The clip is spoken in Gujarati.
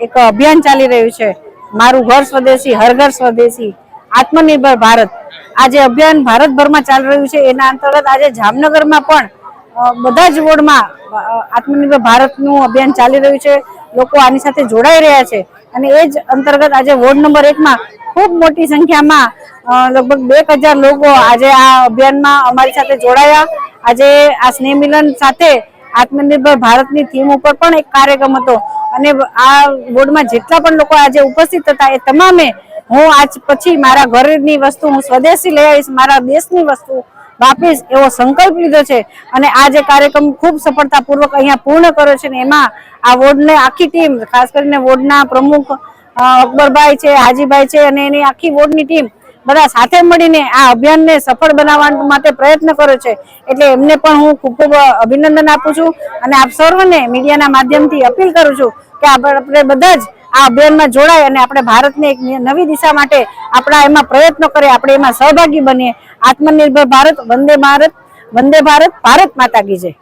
એક અભિયાન ચાલી રહ્યું છે, મારું ઘર સ્વદેશી હર ઘર સ્વદેશી આત્મનિર્ભર ભારત. આ જે અભિયાન ભારતભરમાં ચાલી રહ્યું છે એના અંતર્ગત આજે જામનગરમાં પણ બધા જ વોર્ડમાં આત્મનિર્ભર ભારતનું અભિયાન ચાલી રહ્યું છે. લોકો આની સાથે જોડાઈ રહ્યા છે અને એ જ અંતર્ગત આજે વોર્ડ નંબર 1 માં ખૂબ મોટી સંખ્યામાં લગભગ 2000 લોકો આજે આ અભિયાનમાં અમારી સાથે જોડાયા. આજે આ સ્નેહ મિલન સાથે આત્મનિર્ભર ભારતની થીમ ઉપર પણ એક કાર્યક્રમ હતો અને આ વોર્ડમાં જેટલા પણ લોકો આજે ઉપસ્થિત હતા એ તમામે હું આજ પછી મારા ઘરની વસ્તુ હું સ્વદેશી લઈ આવીશ, મારા દેશની વસ્તુ વાપરીશ એવો સંકલ્પ લીધો છે અને આ જે કાર્યક્રમ ખૂબ સફળતાપૂર્વક અહીંયા પૂર્ણ કર્યો છે ને એમાં આ વોર્ડને આખી ટીમ, ખાસ કરીને વોર્ડના પ્રમુખ અકબરભાઈ છે, હાજીભાઈ છે અને એની આખી વોર્ડની ટીમ બધા સાથે મળીને આ અભિયાનને સફળ બનાવવા માટે પ્રયત્ન કર્યો છે. એટલે એમને પણ હું ખૂબ ખૂબ અભિનંદન આપું છું અને આપ સર્વને મીડિયાના માધ્યમથી અપીલ કરું છું કે આપણે બધા જ આ અભિયાનમાં જોડાય અને આપણે ભારતને એક નવી દિશા માટે આપણા એમાં પ્રયત્નો કરીએ, આપણે એમાં સહભાગી બનીએ. આત્મનિર્ભર ભારત, વંદે ભારત, વંદે ભારત, ભારત માતા કી જય.